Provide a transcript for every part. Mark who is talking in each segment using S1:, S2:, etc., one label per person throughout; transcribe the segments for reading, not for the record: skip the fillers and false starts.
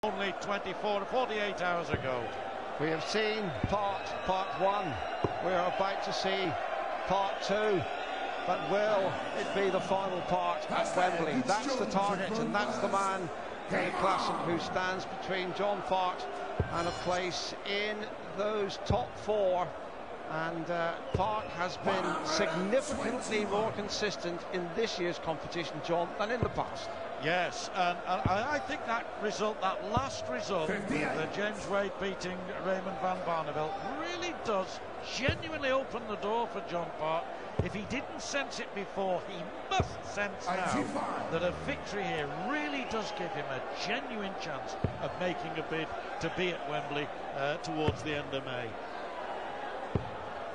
S1: only 24 to 48 hours ago.
S2: We have seen part one. We're about to see part two. But will it be the final part at Wembley? That's the target, and that's the man, Gary Klaassen, who stands between John Part and a place in those top four. And Part has been significantly more consistent in this year's competition, John, than in the past.
S1: Yes, and I think that last result, the James Wade beating Raymond van Barneveld, really does genuinely open the door for John Part. If he didn't sense it before, he must sense now that a victory here really does give him a genuine chance of making a bid to be at Wembley towards the end of May.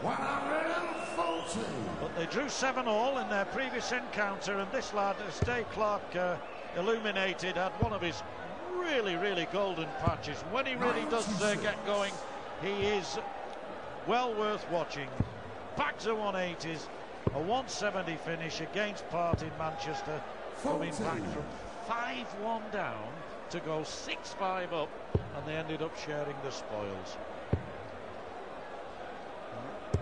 S3: 140.
S1: But they drew 7-all in their previous encounter, and this lad, Stay Clark, illuminated, had one of his really golden patches. When he really does get going, he is well worth watching. Bags of 180s, a 170 finish against Part in Manchester, coming back from 5-1 down to go 6-5 up, and they ended up sharing the spoils.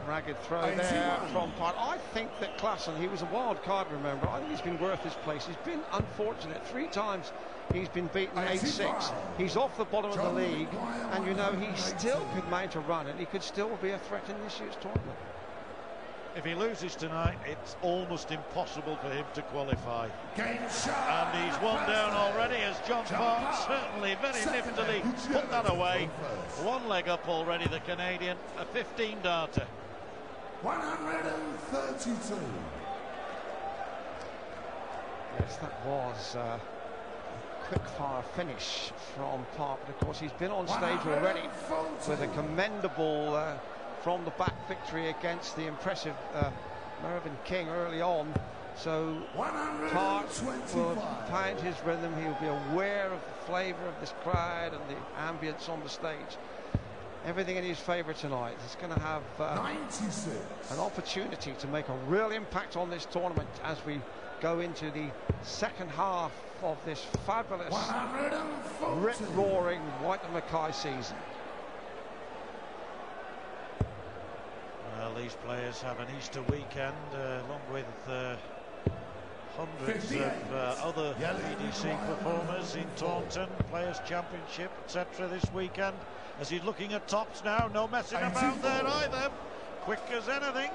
S2: Ragged throw there from Part. I think that Klaassen, he was a wild card, remember. I think he's been worth his place. He's been unfortunate. 3 times he's been beaten 8-6. He's off the bottom of the league, and you know, he still could mount a run, and he could still be a threat in this year's tournament.
S1: If he loses tonight, it's almost impossible for him to qualify. And he's one down already, as John Part certainly very niftily put that away. One leg up already, the Canadian, a 15-darter.
S3: 132.
S2: Yes, that was a quick-fire finish from Part. But of course, he's been on stage already with a commendable from-the-back victory against the impressive Mervyn King early on. So Part will find his rhythm. He'll be aware of the flavour of this crowd and the ambience on the stage. Everything in his favour tonight. He's going to have an opportunity to make a real impact on this tournament as we go into the second half of this fabulous, rip-roaring White and Mackay season.
S1: Well, these players have an Easter weekend, along with hundreds of other EDC performers in Taunton, Players' Championship, etc. this weekend. As he's looking at tops now, no messing about there either. Quick as anything.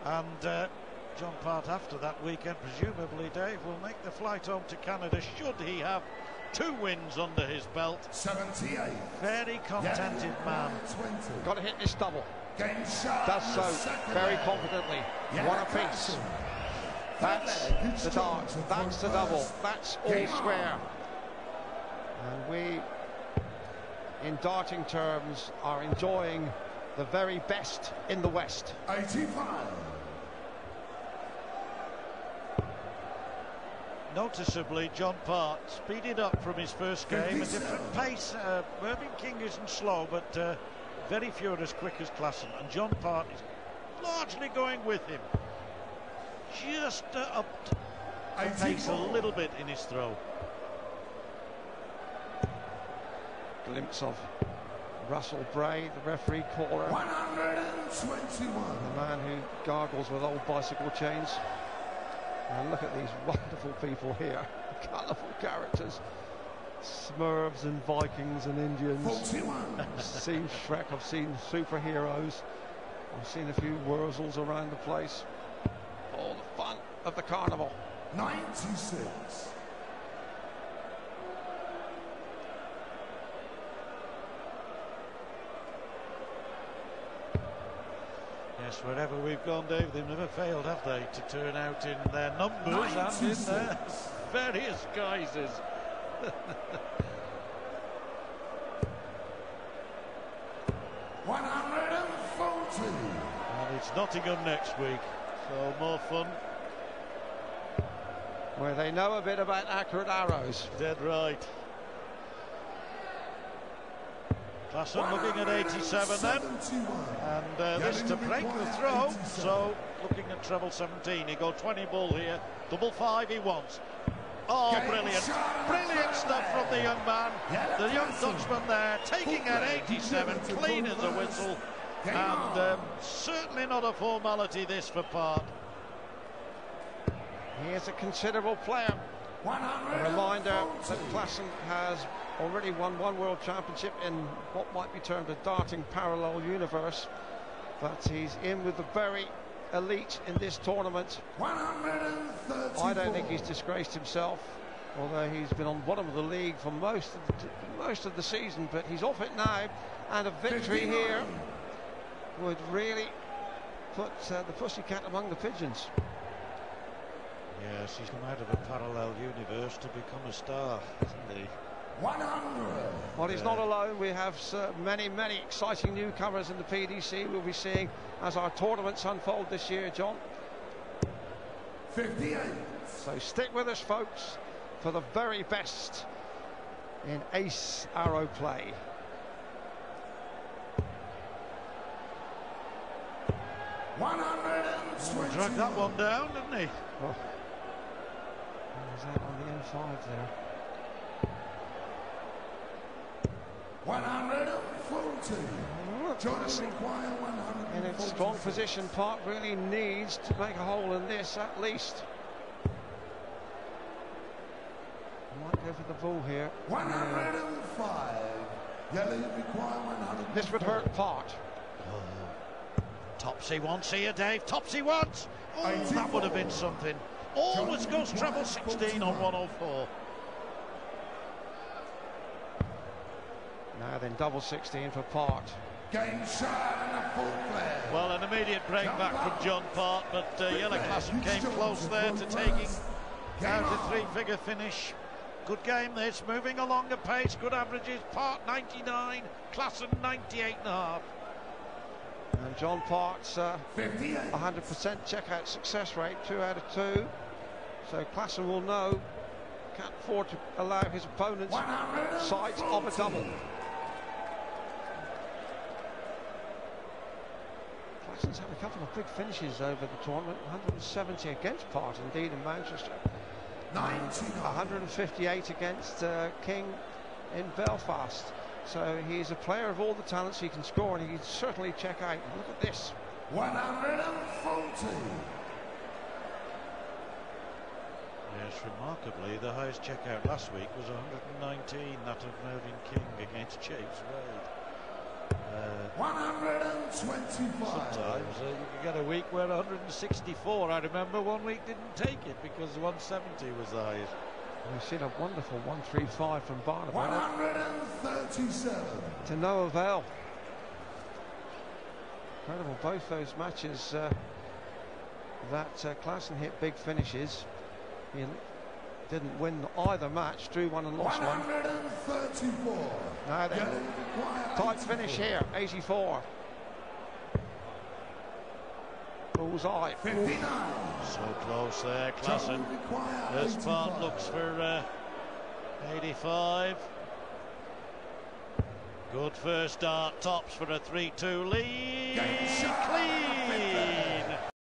S1: And John Part, after that weekend, presumably, Dave, will make the flight home to Canada, should he have 2 wins under his belt.
S3: 78.
S1: Very contented man.
S2: Got to hit this double. Does so very confidently. One apiece. That's the dart. That's the double. That's all square. And we, in darting terms, are enjoying the very best in the West.
S3: 85.
S1: Noticeably, John Part speeded up from his first game, a different pace. Mervyn King isn't slow, but very furious, quick as Klaassen, and John Part is largely going with him. Just upped the pace a little bit in his throw.
S2: Glimpse of Russell Bray, the referee caller.
S3: 121.
S2: The man who gargles with old bicycle chains. And look at these wonderful people here, colourful characters. Smurfs and Vikings and Indians.
S3: 41.
S2: I've seen Shrek, I've seen superheroes, I've seen a few Wurzels around the place. All the fun of the carnival.
S3: 96.
S1: Yes, wherever we've gone, Dave, they've never failed, have they, to turn out in their numbers and in their various guises.
S3: 140.
S1: And it's Nottingham next week, so more fun.
S2: Where they know a bit about accurate arrows.
S1: Dead right. Klaassen looking at 87 then. And this to break the throw, so looking at treble 17. He got 20 ball here, double 5 he wants. Oh, brilliant. Brilliant stuff from the young man. The young Dutchman there, taking at 87, clean as a whistle. And certainly not a formality, this, for Part.
S2: He is a considerable player. A reminder that Klaassen has already won one World Championship in what might be termed a darting parallel universe, but he's in with the very elite in this tournament. I don't think he's disgraced himself, although he's been on bottom of the league for most of the season, but he's off it now, and a victory here would really put the pussycat among the pigeons.
S1: Yes, he's come out of a parallel universe to become a star, hasn't he?
S3: 100.
S2: Well, he's not alone. We have many exciting newcomers in the PDC we'll be seeing as our tournaments unfold this year, John.
S3: 58.
S2: So stick with us, folks, for the very best in ace arrow play.
S1: Dragged that one down, didn't he?
S2: Oh. Is that on the N5 there?
S3: 140. Jordan require 140.
S2: In a strong position, Park really needs to make a hole in this at least. Might go for the bull here.
S3: 105. Yellow require 100.
S2: This would hurt Part.
S1: Topsy once here, Dave. Topsy once. Oh, that would have been something. Always goes treble 16 on 104.
S2: Now then, double 16 for Part.
S3: Game shot and a full flare.
S1: Well, an immediate break back from John Part, but Jelle Klaassen came close there to taking out a three-figure finish. Good game this, moving along at pace, good averages. Part 99, Klaassen 98.5.
S2: And John Part's 100% checkout success rate, 2 out of 2. So Klaassen will know, can't afford to allow his opponent's sights of a double. Klaassen's had a couple of big finishes over the tournament, 170 against Part indeed in Manchester. 158 against King in Belfast. So he's a player of all the talents. He can score and he can certainly check out. Look at this.
S3: 140.
S1: Yes, remarkably, the highest checkout last week was 119, that of Mervyn King against James Wade.
S3: 125.
S1: Sometimes you could get a week where 164. I remember one week didn't take it because 170 was the highest.
S2: We've seen a wonderful 135 from Barnabas.
S3: 137.
S2: To no avail. Incredible, both those matches that Klaassen hit big finishes. He didn't win either match, drew one and lost one.
S3: 134.
S2: Now then, tight finish here, 84. Bullseye.
S3: 59.
S1: So close there, Klaassen. This Part looks for 85. Good first start, Tops for a 3-2 lead.
S3: Game shot.
S1: Clean.